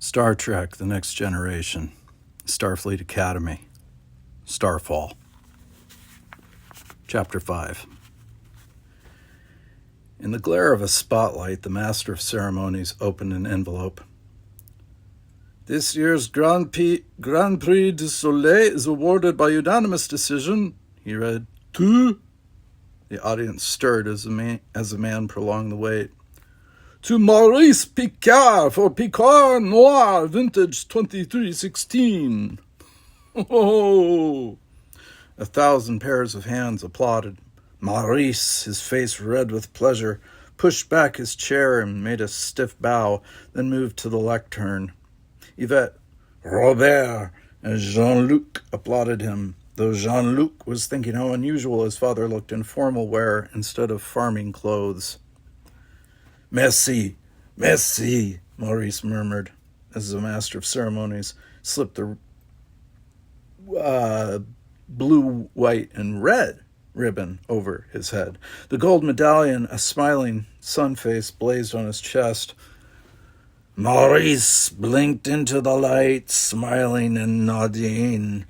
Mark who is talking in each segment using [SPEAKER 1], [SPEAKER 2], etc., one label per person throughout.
[SPEAKER 1] Star Trek: The Next Generation, Starfleet Academy, Starfall. Chapter 5. In the glare of a spotlight, the Master of Ceremonies opened an envelope. "This year's Grand Prix du Soleil is awarded by unanimous decision," he read. "To?" The audience stirred as the man prolonged the wait. "To Maurice Picard for Picard Noir Vintage 2316. Oh! 1,000 pairs of hands applauded. Maurice, his face red with pleasure, pushed back his chair and made a stiff bow, then moved to the lectern. Yvette, Robert, and Jean-Luc applauded him, though Jean-Luc was thinking how unusual his father looked in formal wear instead of farming clothes. "Merci, merci," Maurice murmured, as the Master of Ceremonies slipped the blue, white, and red ribbon over his head. The gold medallion, a smiling sun face, blazed on his chest. Maurice blinked into the light, smiling and nodding.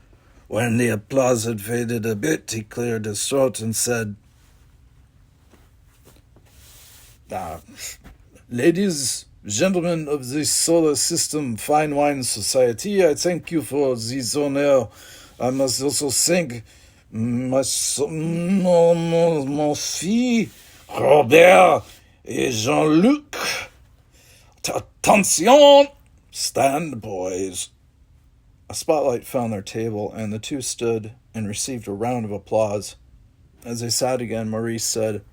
[SPEAKER 1] When the applause had faded a bit, he cleared his throat and said, "Ladies, gentlemen of the Solar System Fine Wine Society, I thank you for this honor. I must also thank mon fils, Robert et Jean-Luc. Attention! Stand, boys." A spotlight found their table, and the two stood and received a round of applause. As they sat again, Maurice said,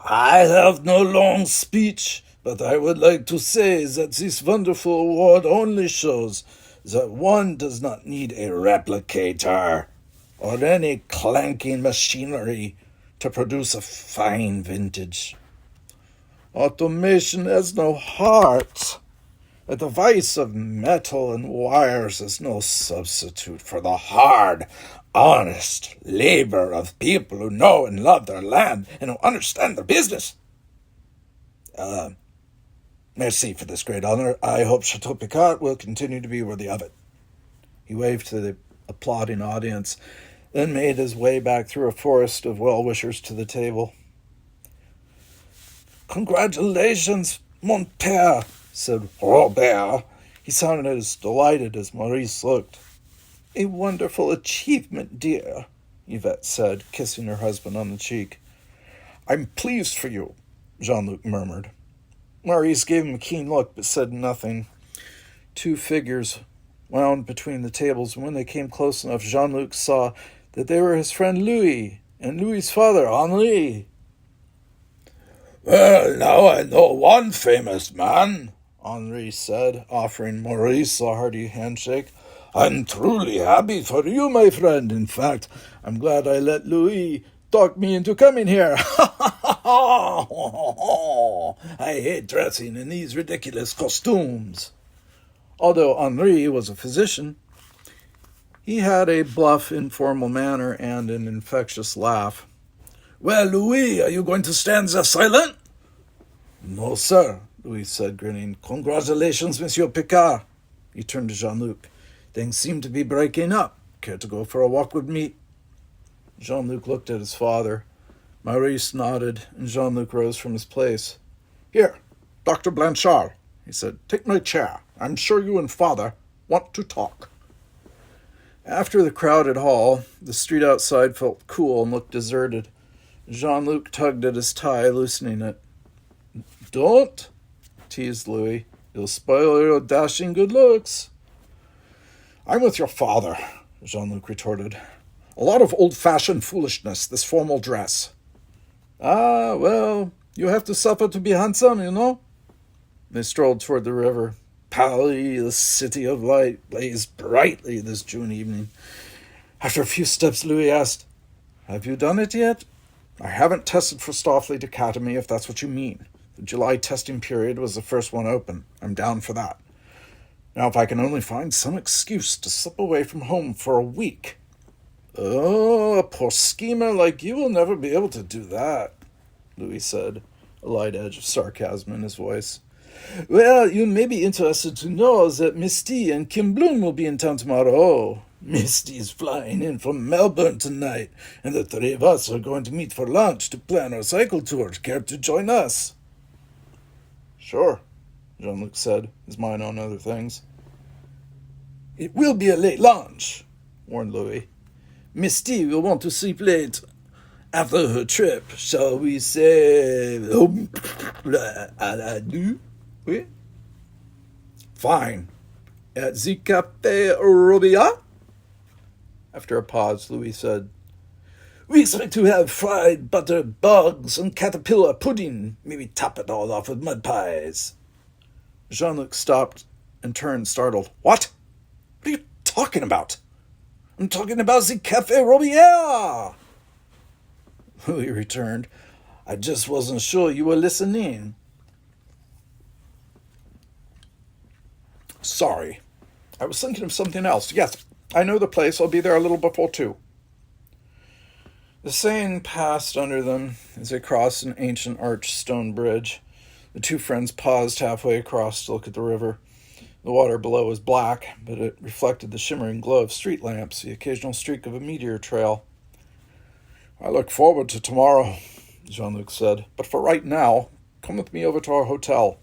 [SPEAKER 1] "I have no long speech, but I would like to say that this wonderful award only shows that one does not need a replicator or any clanking machinery to produce a fine vintage. Automation has no heart. A device of metal and wires is no substitute for the hard, honest labor of people who know and love their land and who understand their business. Merci for this great honor. I hope Chateau Picard will continue to be worthy of it." He waved to the applauding audience, then made his way back through a forest of well-wishers to the table. "Congratulations, mon père," said Robert. He sounded as delighted as Maurice looked. "A wonderful achievement, dear," Yvette said, kissing her husband on the cheek. "I'm pleased for you," Jean-Luc murmured. Maurice gave him a keen look, but said nothing. Two figures wound between the tables, and when they came close enough, Jean-Luc saw that they were his friend Louis and Louis's father, Henri. "Well, now I know one famous man," Henri said, offering Maurice a hearty handshake. "I'm truly happy for you, my friend. In fact, I'm glad I let Louis talk me into coming here. I hate dressing in these ridiculous costumes." Although Henri was a physician, he had a bluff, informal manner and an infectious laugh. "Well, Louis, are you going to stand there silent?" "No, sir," Louis said, grinning. "Congratulations, Monsieur Picard." He turned to Jean-Luc. "Things seem to be breaking up. Care to go for a walk with me?" Jean-Luc looked at his father. Maurice nodded, and Jean-Luc rose from his place. "Here, Dr. Blanchard," he said. "Take my chair. I'm sure you and father want to talk." After the crowded hall, the street outside felt cool and looked deserted. Jean-Luc tugged at his tie, loosening it. "Don't," teased Louis. "You'll spoil your dashing good looks." "I'm with your father," Jean-Luc retorted. "A lot of old-fashioned foolishness, this formal dress." "Ah, well, you have to suffer to be handsome, you know." They strolled toward the river. Paris, the city of light, blazed brightly this June evening. After a few steps, Louis asked, "Have you done it yet?" "I haven't tested for Starfleet Academy, if that's what you mean. The July testing period was the first one open. I'm down for that. Now, if I can only find some excuse to slip away from home for a week." "Oh, a poor schemer like you will never be able to do that," Louis said, a light edge of sarcasm in his voice. Well, you may be interested to know that Misty and Kim Bloom will be in town tomorrow. Misty's flying in from Melbourne tonight, and the three of us are going to meet for lunch to plan our cycle tour. Care to join us? Sure, Jean-Luc said, his mind on other things. It will be a late lunch, warned Louis. Misty will want to sleep late after her trip, shall we say, à la deux? Oui? Fine. At the Café Robia? After a pause, Louis said, We expect to have fried butter bugs and caterpillar pudding. Maybe top it all off with mud pies. Jean-Luc stopped and turned, startled. What? What are you talking about? I'm talking about the Café Robia! Louis returned. I just wasn't sure you were listening. Sorry. I was thinking of something else. Yes, I know the place. I'll be there a little before 2. The Seine passed under them as they crossed an ancient arched stone bridge. The two friends paused halfway across to look at the river. The water below was black, but it reflected the shimmering glow of street lamps, the occasional streak of a meteor trail. I look forward to tomorrow, Jean-Luc said, but for right now, come with me over to our hotel.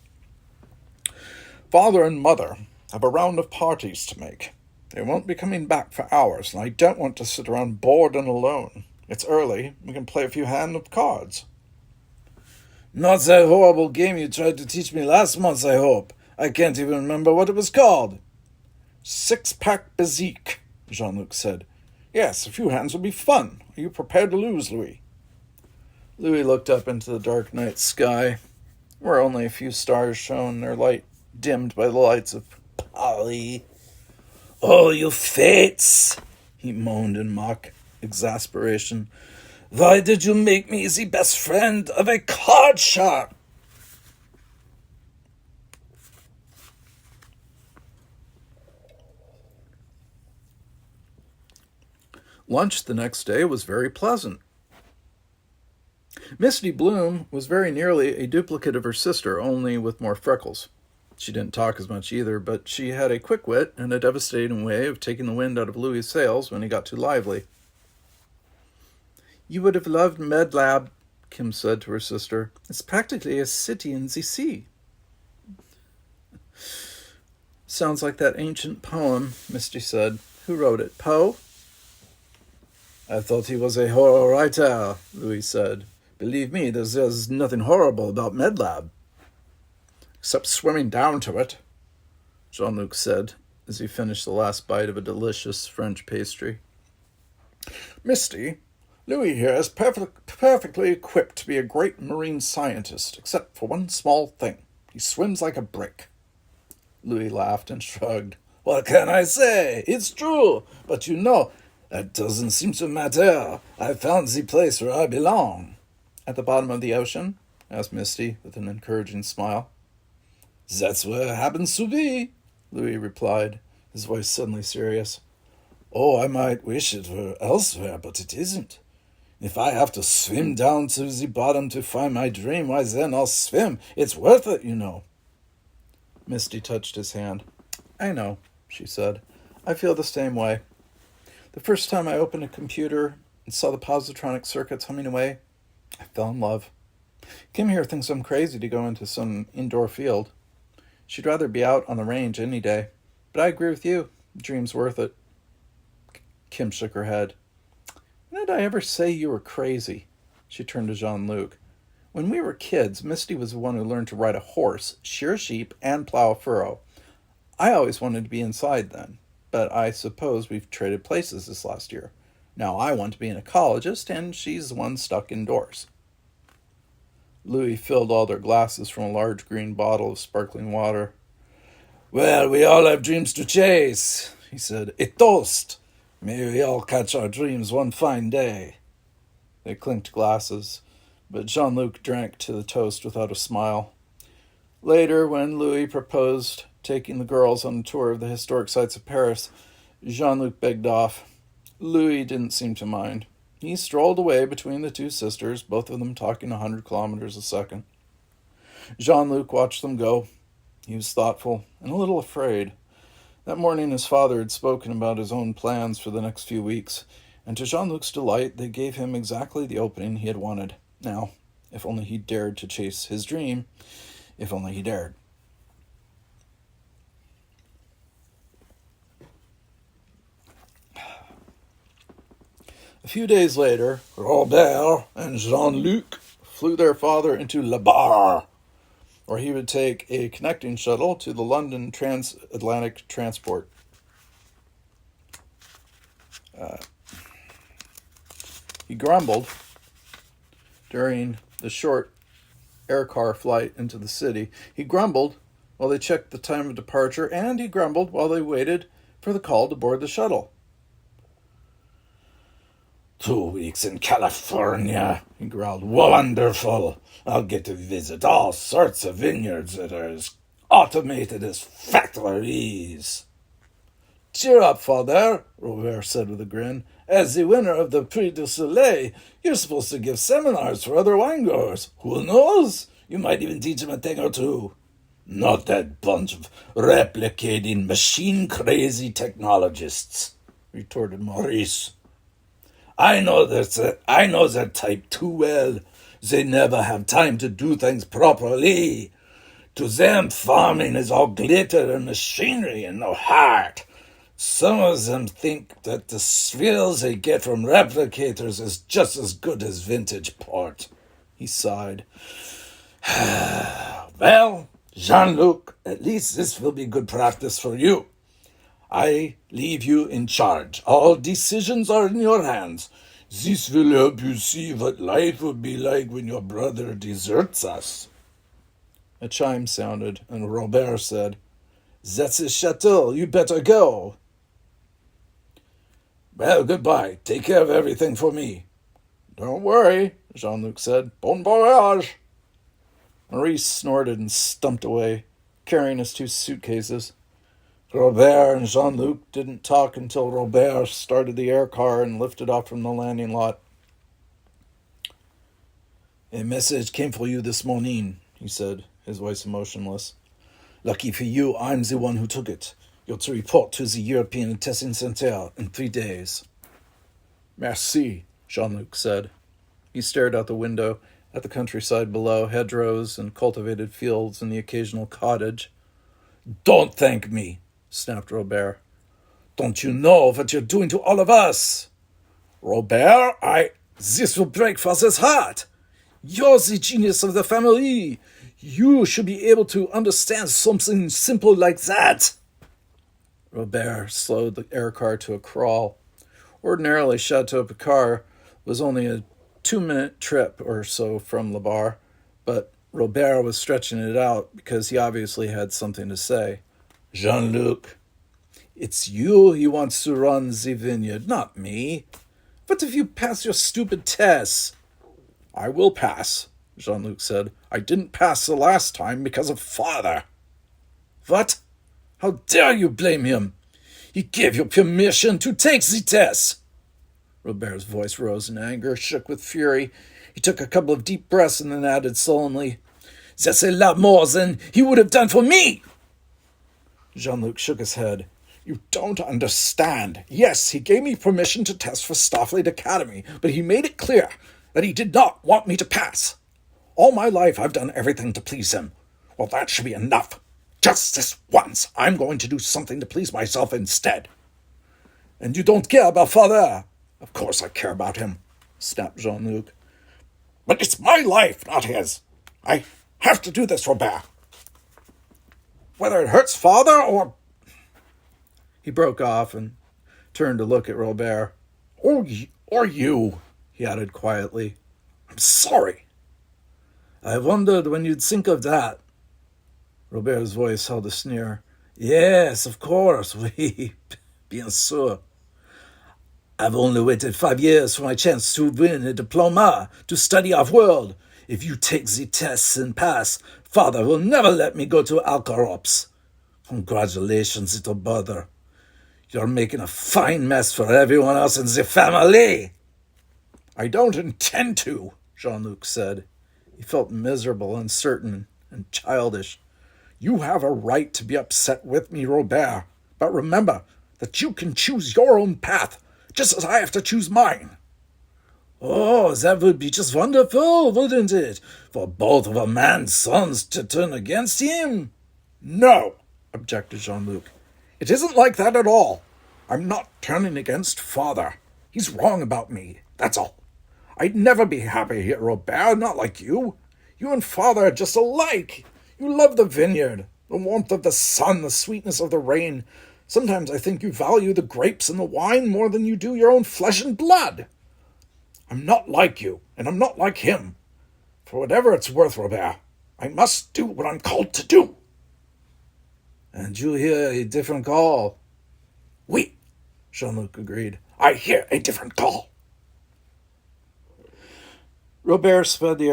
[SPEAKER 1] Father and Mother have a round of parties to make. They won't be coming back for hours, and I don't want to sit around bored and alone. It's early. We can play a few hands of cards. Not that horrible game you tried to teach me last month, I hope. I can't even remember what it was called. 6-pack Bezique, Jean-Luc said. Yes, a few hands will be fun. Are you prepared to lose, Louis? Louis looked up into the dark night sky, where only a few stars shone, their light dimmed by the lights of Polly. Oh, you fates, he moaned in mock exasperation. Why did you make me the best friend of a card shark? Lunch the next day was very pleasant. Misty Bloom was very nearly a duplicate of her sister, only with more freckles. She didn't talk as much either, but she had a quick wit and a devastating way of taking the wind out of Louis' sails when he got too lively. You would have loved MedLab, Kim said to her sister. It's practically a city in the sea. Sounds like that ancient poem, Misty said. Who wrote it, Poe? I thought he was a horror writer, Louis said. Believe me, there's nothing horrible about MedLab. Except swimming down to it, Jean-Luc said, as he finished the last bite of a delicious French pastry. Misty, Louis here is perfectly equipped to be a great marine scientist, except for one small thing. He swims like a brick. Louis laughed and shrugged. What can I say? It's true, but you know, that doesn't seem to matter. I found the place where I belong. At the bottom of the ocean? Asked Misty with an encouraging smile. That's where it happens to be, Louis replied, his voice suddenly serious. Oh, I might wish it were elsewhere, but it isn't. If I have to swim down to the bottom to find my dream, why then I'll swim. It's worth it, you know. Misty touched his hand. I know, she said. I feel the same way. The first time I opened a computer and saw the positronic circuits humming away, I fell in love. Kim here thinks I'm crazy to go into some indoor field. She'd rather be out on the range any day. But I agree with you. The dream's worth it. Kim shook her head. When did I ever say you were crazy? She turned to Jean-Luc. When we were kids, Misty was the one who learned to ride a horse, shear sheep, and plow a furrow. I always wanted to be inside then, but I suppose we've traded places this last year. Now I want to be an ecologist, and she's the one stuck indoors. Louis filled all their glasses from a large green bottle of sparkling water. Well, we all have dreams to chase, he said. A toast. May we all catch our dreams one fine day. They clinked glasses, but Jean-Luc drank to the toast without a smile. Later, when Louis proposed taking the girls on a tour of the historic sites of Paris, Jean-Luc begged off. Louis didn't seem to mind. He strolled away between the two sisters, both of them talking 100 kilometers a second. Jean-Luc watched them go, He was thoughtful and a little afraid. That morning his father had spoken about his own plans for the next few weeks, and to Jean-Luc's delight, they gave him exactly the opening he had wanted. Now, if only he dared to chase his dream, if only he dared. A few days later, Robert and Jean-Luc flew their father into La Barre, where he would take a connecting shuttle to the London transatlantic transport. He grumbled during the short aircar flight into the city. He grumbled while they checked the time of departure, and he grumbled while they waited for the call to board the shuttle.
[SPEAKER 2] 2 weeks in California, he growled. Wonderful. I'll get to visit all sorts of vineyards that are as automated as factories.
[SPEAKER 1] Cheer up, father, Robert said with a grin. As the winner of the Prix du Soleil, you're supposed to give seminars for other winegrowers. Who knows? You might even teach them a thing or two.
[SPEAKER 2] Not that bunch of replicating machine-crazy technologists, retorted Maurice. I know that type too well. They never have time to do things properly. To them, farming is all glitter and machinery and no heart. Some of them think that the thrills they get from replicators is just as good as vintage port. He sighed. Well, Jean-Luc, at least this will be good practice for you. I leave you in charge. All decisions are in your hands. This will help you see what life will be like when your brother deserts us.
[SPEAKER 1] A chime sounded, and Robert said, That's his chateau. You better go.
[SPEAKER 2] Well, goodbye. Take care of everything for me.
[SPEAKER 1] Don't worry, Jean-Luc said. Bon voyage. Maurice snorted and stumped away, carrying his 2 suitcases. Robert and Jean-Luc didn't talk until Robert started the air car and lifted off from the landing lot. A message came for you this morning, he said, his voice emotionless. Lucky for you, I'm the one who took it. You're to report to the European Testing Center in 3 days. Merci, Jean-Luc said. He stared out the window at the countryside below, hedgerows and cultivated fields and the occasional cottage.
[SPEAKER 2] Don't thank me, snapped Robert. Don't you know what you're doing to all of us?
[SPEAKER 1] Robert, this will break father's heart. You're the genius of the family. You should be able to understand something simple like that. Robert slowed the air car to a crawl. Ordinarily, Chateau Picard was only a 2-minute trip or so from La Barre, but Robert was stretching it out because he obviously had something to say.
[SPEAKER 2] Jean-Luc,
[SPEAKER 1] it's you he wants to run the vineyard, not me. What if you pass your stupid tests? I will pass, Jean-Luc said. I didn't pass the last time because of father. What? How dare you blame him? He gave you permission to take the test. Robert's voice rose in anger, shook with fury. He took a couple of deep breaths and then added sullenly, That's a lot more than he would have done for me. Jean-Luc shook his head. You don't understand. Yes, he gave me permission to test for Starfleet Academy, but he made it clear that he did not want me to pass. All my life I've done everything to please him. Well, that should be enough. Just this once, I'm going to do something to please myself instead. And you don't care about father? Of course I care about him, snapped Jean-Luc. But it's my life, not his. I have to do this, Robert. Whether it hurts father or... He broke off and turned to look at Robert. Or you, he added quietly. I'm sorry. I wondered when you'd think of that. Robert's voice held a sneer. Yes, of course, oui, bien sûr. I've only waited 5 years for my chance to win a diploma, to study our world. If you take the tests and pass, father will never let me go to Alcarops. Congratulations, little brother. You're making a fine mess for everyone else in the family. I don't intend to, Jean-Luc said. He felt miserable, uncertain, and childish. You have a right to be upset with me, Robert, but remember that you can choose your own path, just as I have to choose mine. Oh, that would be just wonderful, wouldn't it? For both of a man's sons to turn against him? No, objected Jean-Luc. It isn't like that at all. I'm not turning against father. He's wrong about me, that's all. I'd never be happy here, Robert, not like you. You and father are just alike. You love the vineyard, the warmth of the sun, the sweetness of the rain. Sometimes I think you value the grapes and the wine more than you do your own flesh and blood. I'm not like you, and I'm not like him. For whatever it's worth, Robert, I must do what I'm called to do. And you hear a different call? Oui, Jean-Luc agreed. I hear a different call. Robert sped the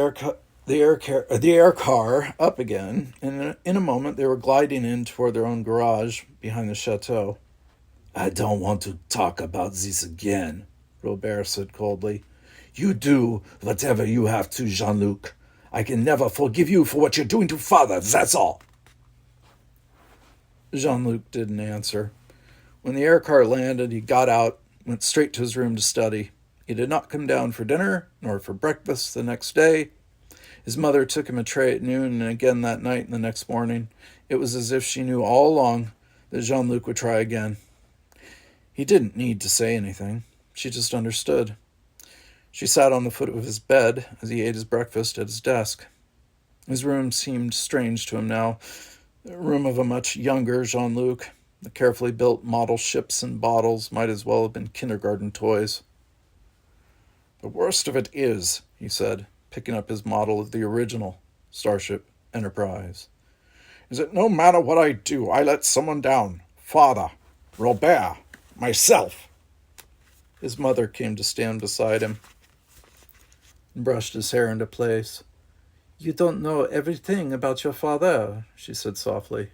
[SPEAKER 1] air car up again, and in a moment they were gliding in toward their own garage behind the chateau. I don't want to talk about this again, Robert said coldly. You do whatever you have to, Jean-Luc. I can never forgive you for what you're doing to father, that's all. Jean-Luc didn't answer. When the air car landed, he got out, went straight to his room to study. He did not come down for dinner, nor for breakfast the next day. His mother took him a tray at noon and again that night and the next morning. It was as if she knew all along that Jean-Luc would try again. He didn't need to say anything. She just understood. She sat on the foot of his bed as he ate his breakfast at his desk. His room seemed strange to him now, the room of a much younger Jean-Luc. The carefully built model ships and bottles might as well have been kindergarten toys. The worst of it is, he said, picking up his model of the original Starship Enterprise, is that no matter what I do, I let someone down. Father, Robert, myself. His mother came to stand beside him and brushed his hair into place. You don't know everything about your father, she said softly.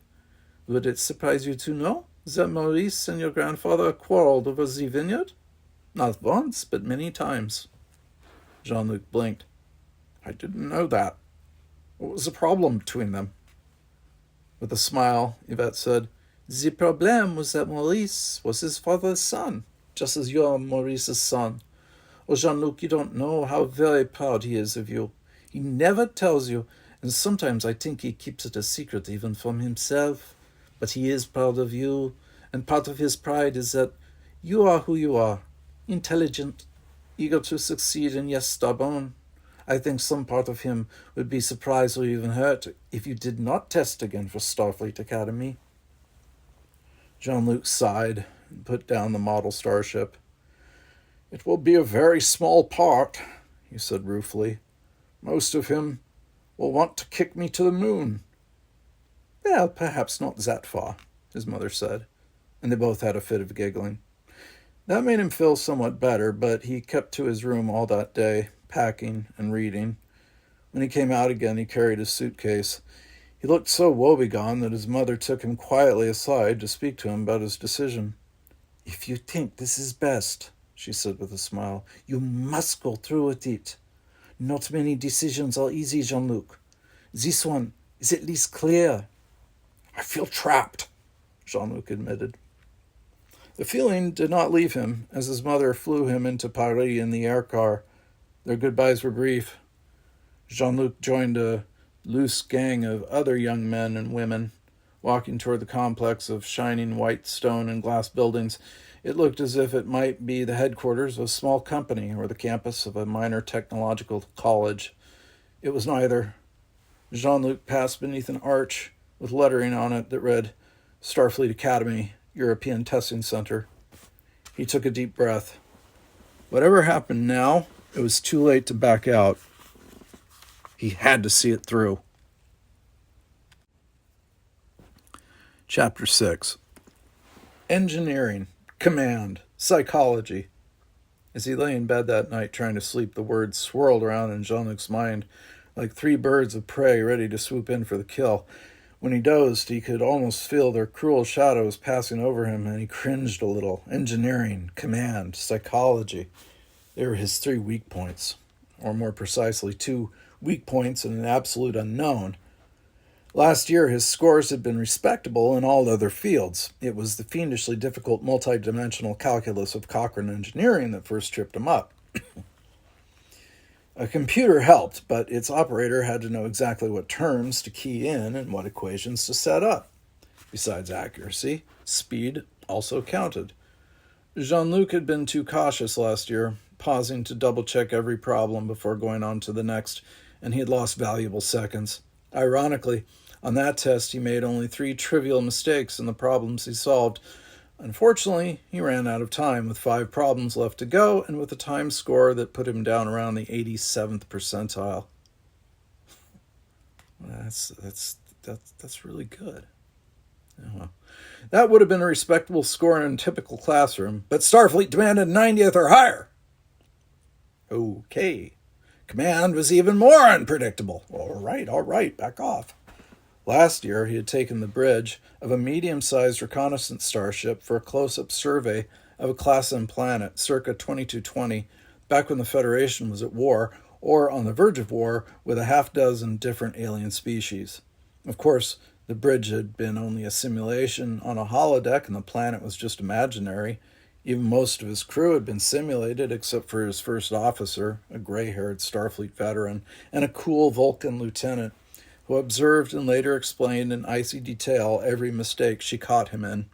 [SPEAKER 1] Would it surprise you to know that Maurice and your grandfather quarreled over the vineyard? Not once, but many times. Jean-Luc blinked. I didn't know that. What was the problem between them? With a smile, Yvette said, The problem was that Maurice was his father's son, just as you are Maurice's son. Oh, Jean-Luc, you don't know how very proud he is of you. He never tells you, and sometimes I think he keeps it a secret even from himself. But he is proud of you, and part of his pride is that you are who you are, intelligent, eager to succeed, and yes, stubborn. I think some part of him would be surprised or even hurt if you did not test again for Starfleet Academy. Jean-Luc sighed and put down the model starship. It will be a very small part, he said ruefully. Most of him will want to kick me to the moon. Well, perhaps not that far, his mother said, and they both had a fit of giggling. That made him feel somewhat better, but he kept to his room all that day, packing and reading. When he came out again, he carried his suitcase. He looked so woebegone that his mother took him quietly aside to speak to him about his decision. If you think this is best, she said with a smile, you must go through with it. Not many decisions are easy, Jean-Luc. This one is at least clear. I feel trapped, Jean-Luc admitted. The feeling did not leave him as his mother flew him into Paris in the air car. Their goodbyes were brief. Jean-Luc joined a loose gang of other young men and women, walking toward the complex of shining white stone and glass buildings. It looked as if it might be the headquarters of a small company or the campus of a minor technological college. It was neither. Jean-Luc passed beneath an arch with lettering on it that read, Starfleet Academy, European Testing Center. He took a deep breath. Whatever happened now, it was too late to back out. He had to see it through. Chapter 6. Engineering, command, psychology. As he lay in bed that night trying to sleep, the words swirled around in Jean-Luc's mind like three birds of prey ready to swoop in for the kill. When he dozed, he could almost feel their cruel shadows passing over him, and he cringed a little. Engineering, command, psychology. They were his 3 weak points, or more precisely, 2 weak points and an absolute unknown. Last year, his scores had been respectable in all other fields. It was the fiendishly difficult multidimensional calculus of Cochrane engineering that first tripped him up. A computer helped, but its operator had to know exactly what terms to key in and what equations to set up. Besides accuracy, speed also counted. Jean-Luc had been too cautious last year, pausing to double-check every problem before going on to the next, and he had lost valuable seconds. Ironically, on that test, he made only 3 trivial mistakes in the problems he solved. Unfortunately, he ran out of time with 5 problems left to go and with a time score that put him down around the 87th percentile. That's really good. Oh, that would have been a respectable score in a typical classroom, but Starfleet demanded 90th or higher. Okay. Command was even more unpredictable. All right, back off. Last year, he had taken the bridge of a medium-sized reconnaissance starship for a close-up survey of a Class M planet circa 2220, back when the Federation was at war, or on the verge of war, with a half-dozen different alien species. Of course, the bridge had been only a simulation on a holodeck, and the planet was just imaginary. Even most of his crew had been simulated, except for his first officer, a gray-haired Starfleet veteran, and a cool Vulcan lieutenant, who observed and later explained in icy detail every mistake she caught him in.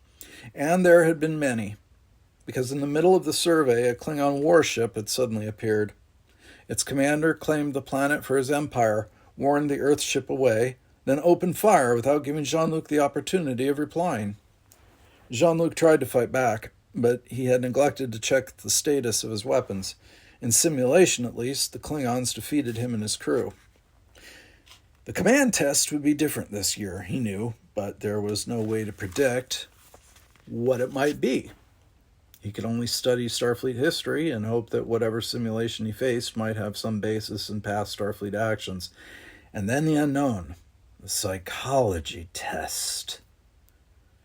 [SPEAKER 1] And there had been many, because in the middle of the survey, a Klingon warship had suddenly appeared. Its commander claimed the planet for his empire, warned the Earthship away, then opened fire without giving Jean-Luc the opportunity of replying. Jean-Luc tried to fight back, but he had neglected to check the status of his weapons. In simulation, at least, the Klingons defeated him and his crew. The command test would be different this year, he knew, but there was no way to predict what it might be. He could only study Starfleet history and hope that whatever simulation he faced might have some basis in past Starfleet actions. And then the unknown, the psychology test.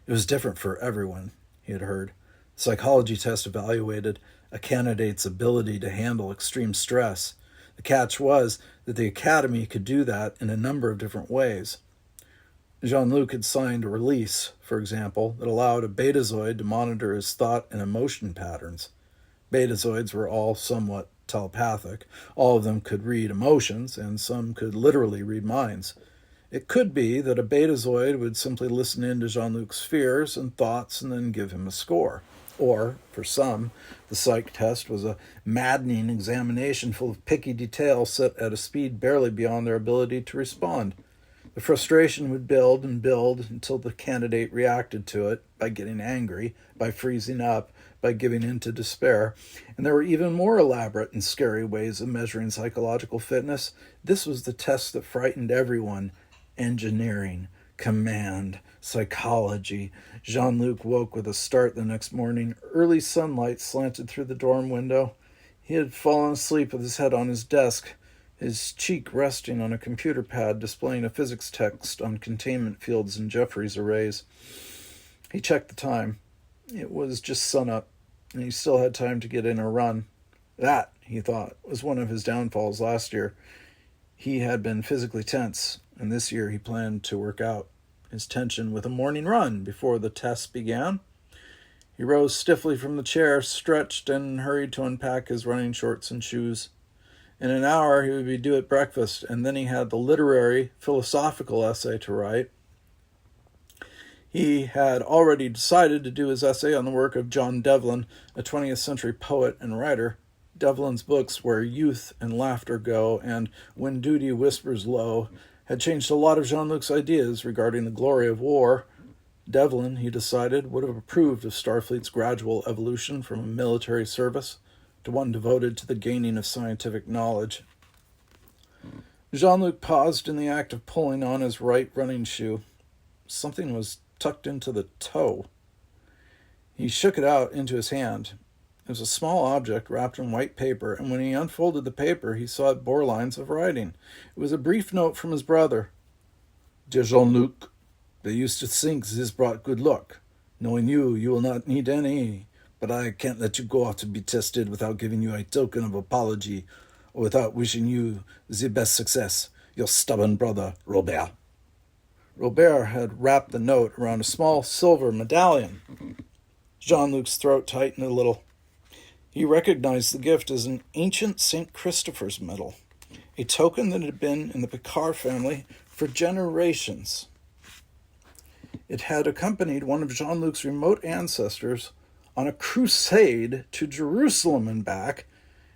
[SPEAKER 1] It was different for everyone, he had heard. The psychology test evaluated a candidate's ability to handle extreme stress. The catch was that the Academy could do that in a number of different ways. Jean-Luc had signed a release, for example, that allowed a Betazoid to monitor his thought and emotion patterns. Betazoids were all somewhat telepathic. All of them could read emotions, and some could literally read minds. It could be that a Betazoid would simply listen in to Jean-Luc's fears and thoughts and then give him a score. Or, for some, the psych test was a maddening examination full of picky detail set at a speed barely beyond their ability to respond. The frustration would build and build until the candidate reacted to it by getting angry, by freezing up, by giving in to despair. And there were even more elaborate and scary ways of measuring psychological fitness. This was the test that frightened everyone. Engineering, command, psychology. Jean-Luc woke with a start the next morning. Early sunlight slanted through the dorm window. He had fallen asleep with his head on his desk, his cheek resting on a computer pad displaying a physics text on containment fields and Jeffreys arrays. He checked the time. It was just sunup, and he still had time to get in a run. That, he thought, was one of his downfalls last year. He had been physically tense, and this year he planned to work out his tension with a morning run before the test began. He rose stiffly from the chair, stretched, and hurried to unpack his running shorts and shoes. In an hour he would be due at breakfast, and then he had the literary, philosophical essay to write. He had already decided to do his essay on the work of John Devlin, a 20th century poet and writer. Devlin's books, Where Youth and Laughter Go and When Duty Whispers Low, had changed a lot of Jean-Luc's ideas regarding the glory of war. Devlin, he decided, would have approved of Starfleet's gradual evolution from a military service to one devoted to the gaining of scientific knowledge. Jean-Luc paused in the act of pulling on his right running shoe. Something was tucked into the toe. He shook it out into his hand. It was a small object wrapped in white paper, and when he unfolded the paper, he saw it bore lines of writing. It was a brief note from his brother. Dear Jean-Luc, they used to think this brought good luck. Knowing you, you will not need any, but I can't let you go off to be tested without giving you a token of apology or without wishing you the best success. Your stubborn brother, Robert. Robert had wrapped the note around a small silver medallion. Jean-Luc's throat tightened a little. He recognized the gift as an ancient St. Christopher's medal, a token that had been in the Picard family for generations. It had accompanied one of Jean-Luc's remote ancestors on a crusade to Jerusalem and back,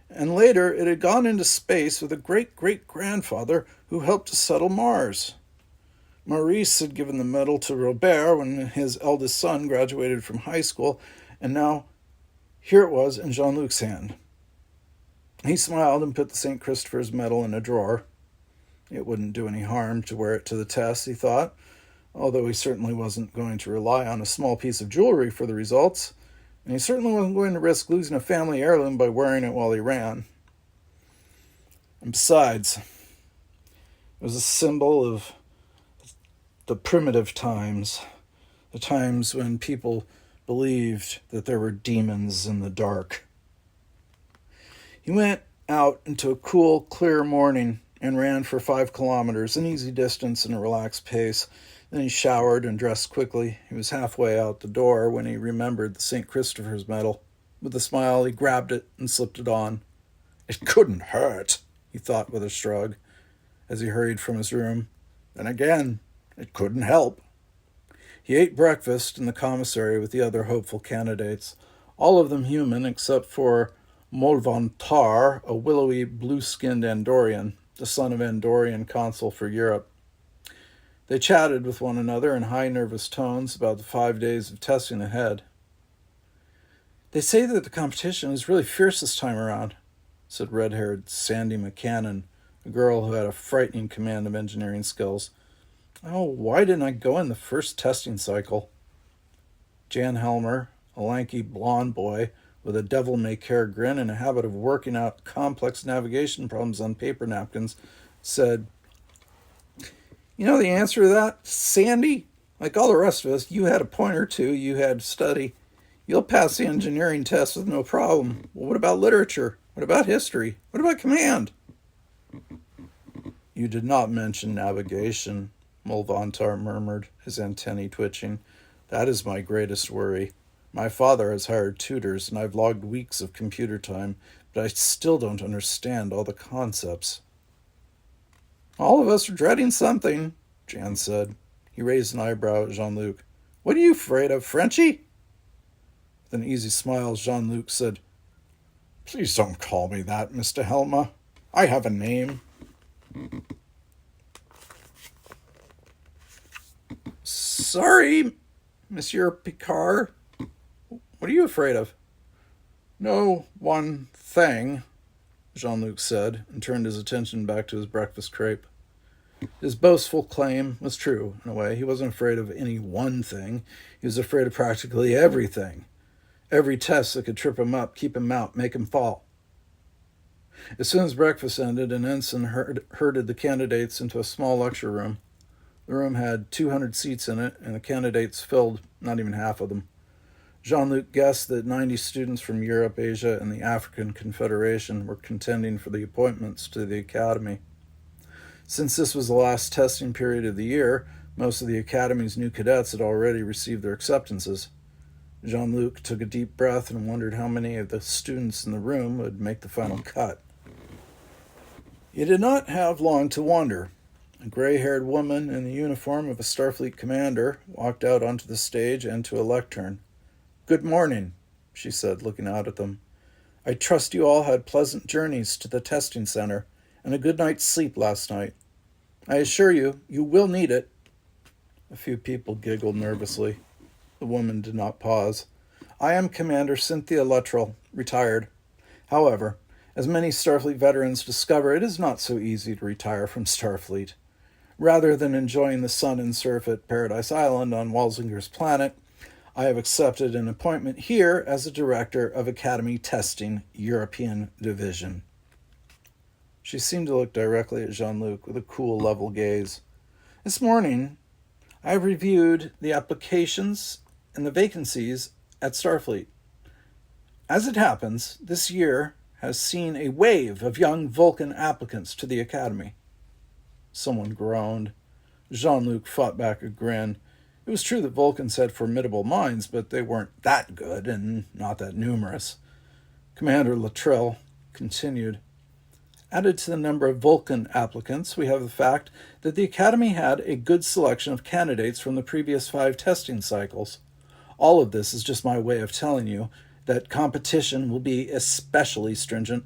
[SPEAKER 1] and later it had gone into space with a great-great-grandfather who helped to settle Mars. Maurice had given the medal to Robert when his eldest son graduated from high school, and now here it was in Jean-Luc's hand. He smiled and put the St. Christopher's medal in a drawer. It wouldn't do any harm to wear it to the test, he thought, although he certainly wasn't going to rely on a small piece of jewelry for the results, and he certainly wasn't going to risk losing a family heirloom by wearing it while he ran. And besides, it was a symbol of the primitive times, the times when people believed that there were demons in the dark. He went out into a cool, clear morning and ran for 5 kilometers, an easy distance and a relaxed pace. Then he showered and dressed quickly. He was halfway out the door when he remembered the St. Christopher's medal. With a smile, he grabbed it and slipped it on. It couldn't hurt, he thought with a shrug, as he hurried from his room. Then again, it couldn't help. He ate breakfast in the commissary with the other hopeful candidates, all of them human except for Molvantar, a willowy, blue-skinned Andorian, the son of Andorian consul for Europe. They chatted with one another in high, nervous tones about the 5 days of testing ahead. They say that the competition is really fierce this time around, said red-haired Sandy McCannon, a girl who had a frightening command of engineering skills. Oh, why didn't I go in the first testing cycle? Jan Helmer, a lanky blonde boy with a devil-may-care grin and a habit of working out complex navigation problems on paper napkins, said, "You know the answer to that, Sandy? Like all the rest of us, you had a point or two you had to study. You'll pass the engineering test with no problem. Well, what about literature? What about history? What about command?" "You did not mention navigation," Molvantar murmured, his antennae twitching. "That is my greatest worry. My father has hired tutors, and I've logged weeks of computer time, but I still don't understand all the concepts." "All of us are dreading something," Jan said. He raised an eyebrow at Jean-Luc. "What are you afraid of, Frenchie?" With an easy smile, Jean-Luc said, "Please don't call me that, Mr. Helma. I have a name." "Sorry, Monsieur Picard. What are you afraid of?" "No one thing," Jean-Luc said, and turned his attention back to his breakfast crepe. His boastful claim was true, in a way. He wasn't afraid of any one thing. He was afraid of practically everything. Every test that could trip him up, keep him out, make him fall. As soon as breakfast ended, an ensign herded the candidates into a small lecture room. The room had 200 seats in it, and the candidates filled not even half of them. Jean-Luc guessed that 90 students from Europe, Asia, and the African Confederation were contending for the appointments to the Academy. Since this was the last testing period of the year, most of the Academy's new cadets had already received their acceptances. Jean-Luc took a deep breath and wondered how many of the students in the room would make the final cut. He did not have long to wonder. A gray-haired woman in the uniform of a Starfleet commander walked out onto the stage and to a lectern. "Good morning," she said, looking out at them. "I trust you all had pleasant journeys to the testing center and a good night's sleep last night. I assure you, you will need it." A few people giggled nervously. The woman did not pause. "I am Commander Cynthia Luttrell, retired. However, as many Starfleet veterans discover, it is not so easy to retire from Starfleet. Rather than enjoying the sun and surf at Paradise Island on Walsinger's planet, I have accepted an appointment here as the Director of Academy Testing, European Division." She seemed to look directly at Jean-Luc with a cool, level gaze. "This morning, I have reviewed the applications and the vacancies at Starfleet. As it happens, this year has seen a wave of young Vulcan applicants to the Academy." Someone groaned. Jean-Luc fought back a grin. It was true that Vulcans had formidable minds, but they weren't that good and not that numerous. Commander Luttrell continued. Added to the number of Vulcan applicants, we have the fact that the Academy had a good selection of candidates from the previous 5 testing cycles. All of this is just my way of telling you that competition will be especially stringent.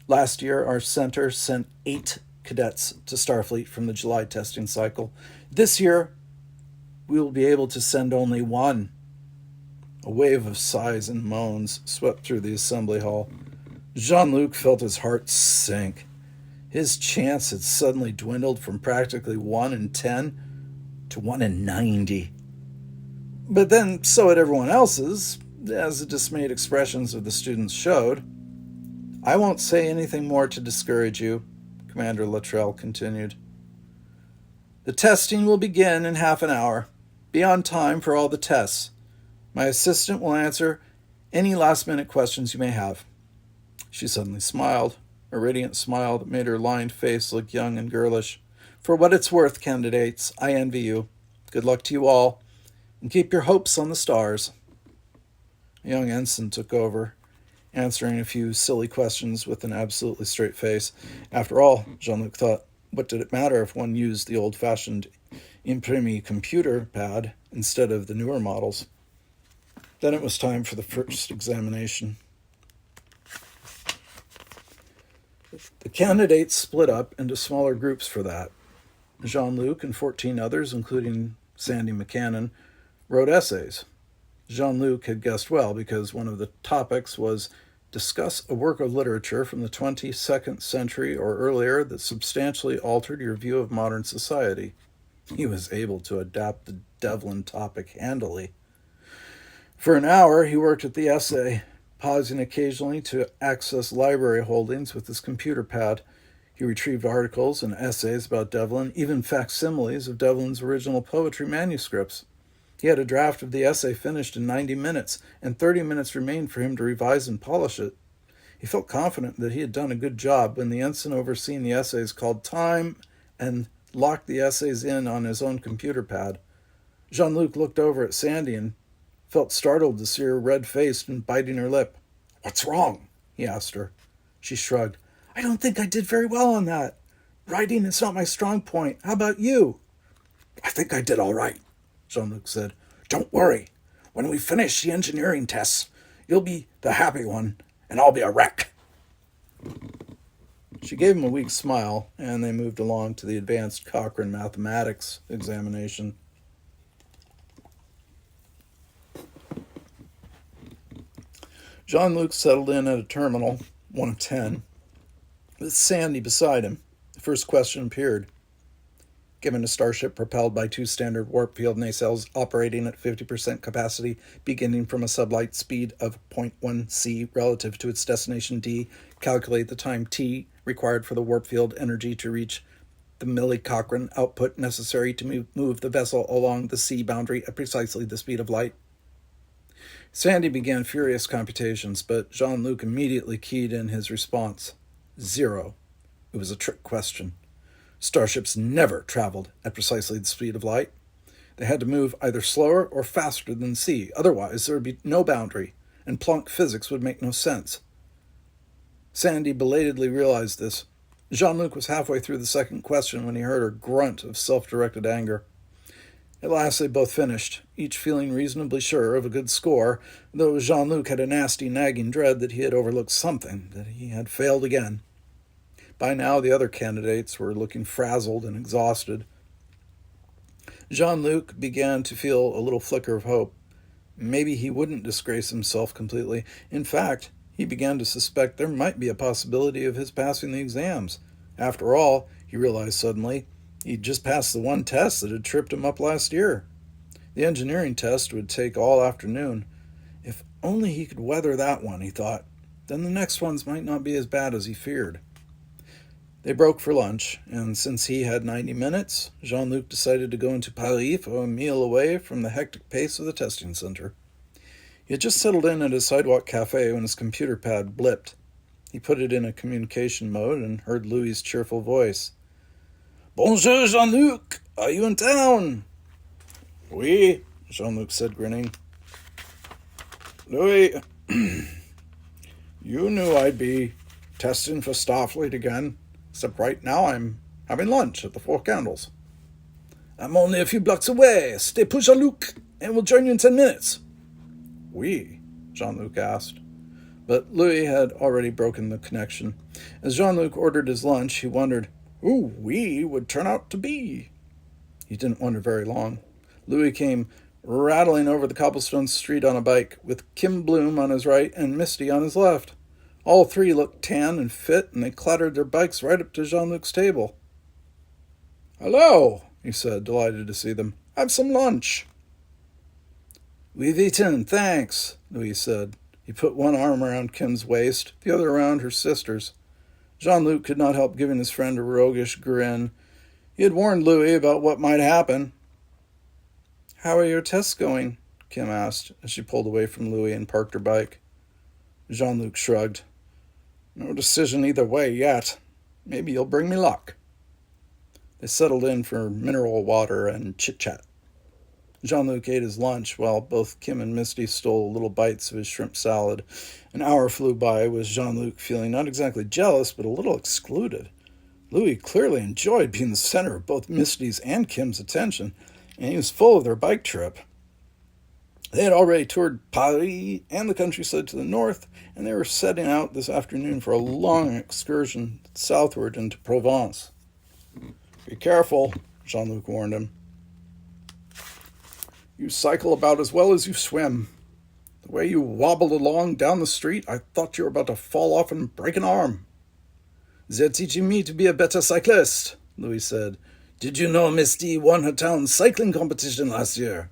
[SPEAKER 1] Last year, our center sent 8 cadets to Starfleet from the July testing cycle. This year, we will be able to send only 1. A wave of sighs and moans swept through the assembly hall. Jean-Luc felt his heart sink. His chance had suddenly dwindled from practically 1 in 10 to 1 in 90. But then so had everyone else's, as the dismayed expressions of the students showed. I won't say anything more to discourage you, Commander Luttrell continued. The testing will begin in half an hour. Be on time for all the tests. My assistant will answer any last-minute questions you may have. She suddenly smiled, a radiant smile that made her lined face look young and girlish. For what it's worth, candidates, I envy you. Good luck to you all, and keep your hopes on the stars. A young ensign took over, answering a few silly questions with an absolutely straight face. After all, Jean-Luc thought, what did it matter if one used the old-fashioned imprimi computer pad instead of the newer models? Then it was time for the first examination. The candidates split up into smaller groups for that. Jean-Luc and 14 others, including Sandy McCannon, wrote essays. Jean-Luc had guessed well because one of the topics was discuss a work of literature from the 22nd century or earlier that substantially altered your view of modern society. He was able to adapt the Devlin topic handily. For an hour, he worked at the essay, pausing occasionally to access library holdings with his computer pad. He retrieved articles and essays about Devlin, even facsimiles of Devlin's original poetry manuscripts. He had a draft of the essay finished in 90 minutes, and 30 minutes remained for him to revise and polish it. He felt confident that he had done a good job when the ensign overseeing the essays called time and locked the essays in on his own computer pad. Jean-Luc looked over at Sandy and felt startled to see her red-faced and biting her lip. "What's wrong?" he asked her. She shrugged. "I don't think I did very well on that. Writing is not my strong point. How about you?" "I think I did all right," Jean-Luc said. "Don't worry. When we finish the engineering tests, you'll be the happy one, and I'll be a wreck." She gave him a weak smile, and they moved along to the advanced Cochrane mathematics examination. Jean-Luc settled in at a terminal, 1 of 10, with Sandy beside him. The first question appeared. Given a starship propelled by 2 standard warp field nacelles operating at 50% capacity, beginning from a sublight speed of 0.1 c relative to its destination d, calculate the time t required for the warp field energy to reach the milli-Cochrane output necessary to move the vessel along the c boundary at precisely the speed of light. Sandy began furious computations, but Jean-Luc immediately keyed in his response. 0. It was a trick question. Starships never traveled at precisely the speed of light. They had to move either slower or faster than c, otherwise there would be no boundary, and Planck physics would make no sense. Sandy belatedly realized this. Jean-Luc was halfway through the second question when he heard her grunt of self-directed anger. At last they both finished, each feeling reasonably sure of a good score, though Jean-Luc had a nasty nagging dread that he had overlooked something, that he had failed again. By now the other candidates were looking frazzled and exhausted. Jean-Luc began to feel a little flicker of hope. Maybe he wouldn't disgrace himself completely. In fact, he began to suspect there might be a possibility of his passing the exams. After all, he realized suddenly, he'd just passed the one test that had tripped him up last year. The engineering test would take all afternoon. If only he could weather that one, he thought. Then the next ones might not be as bad as he feared. They broke for lunch, and since he had 90 minutes, Jean-Luc decided to go into Paris for a meal away from the hectic pace of the testing center. He had just settled in at a sidewalk cafe when his computer pad blipped. He put it in a communication mode and heard Louis's cheerful voice. Bonjour, Jean-Luc. Are you in town? Oui, Jean-Luc said, grinning. Louis, you knew I'd be testing for Starfleet again, except right now I'm having lunch at the Four Candles. I'm only a few blocks away. Stay put, Jean-Luc, and we'll join you in 10 minutes. Oui, Jean-Luc asked. But Louis had already broken the connection. As Jean-Luc ordered his lunch, he wondered who we would turn out to be. He didn't wonder very long. Louis came rattling over the cobblestone street on a bike, with Kim Bloom on his right and Misty on his left. All three looked tan and fit, and they clattered their bikes right up to Jean-Luc's table. Hello, he said, delighted to see them. Have some lunch. We've eaten, thanks, Louis said. He put one arm around Kim's waist, the other around her sister's. Jean-Luc could not help giving his friend a roguish grin. He had warned Louis about what might happen. How are your tests going? Kim asked, as she pulled away from Louis and parked her bike. Jean-Luc shrugged. No decision either way yet. Maybe you'll bring me luck. They settled in for mineral water and chit-chat. Jean-Luc ate his lunch while both Kim and Misty stole little bites of his shrimp salad. An hour flew by with Jean-Luc feeling not exactly jealous, but a little excluded. Louis clearly enjoyed being the center of both Misty's and Kim's attention, and he was full of their bike trip. They had already toured Paris and the countryside to the north, and they were setting out this afternoon for a long excursion southward into Provence. Be careful, Jean-Luc warned him. You cycle about as well as you swim. The way you wobbled along down the street, I thought you were about to fall off and break an arm. They're teaching me to be a better cyclist, Louis said. Did you know Misty won her town cycling competition last year?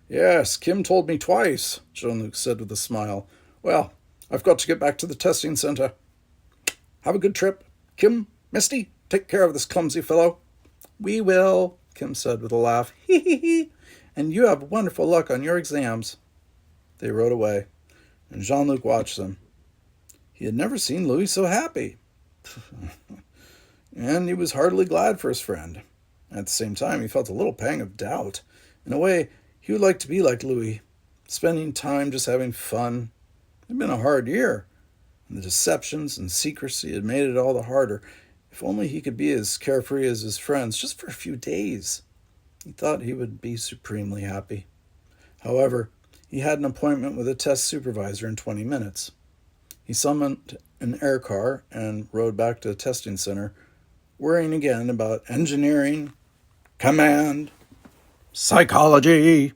[SPEAKER 1] Yes, Kim told me twice, Jean-Luc said with a smile. Well, I've got to get back to the testing center. Have a good trip. Kim, Misty, take care of this clumsy fellow. We will, Kim said with a laugh. Hee hee hee. And you have wonderful luck on your exams. They rode away, and Jean-Luc watched them. He had never seen Louis so happy. And he was heartily glad for his friend. At the same time, he felt a little pang of doubt. In a way, he would like to be like Louis, spending time just having fun. It had been a hard year, and the deceptions and secrecy had made it all the harder. If only he could be as carefree as his friends, just for a few days. He thought he would be supremely happy. However, he had an appointment with a test supervisor in 20 minutes. He summoned an air car and rode back to the testing center, worrying again about engineering, command, psychology,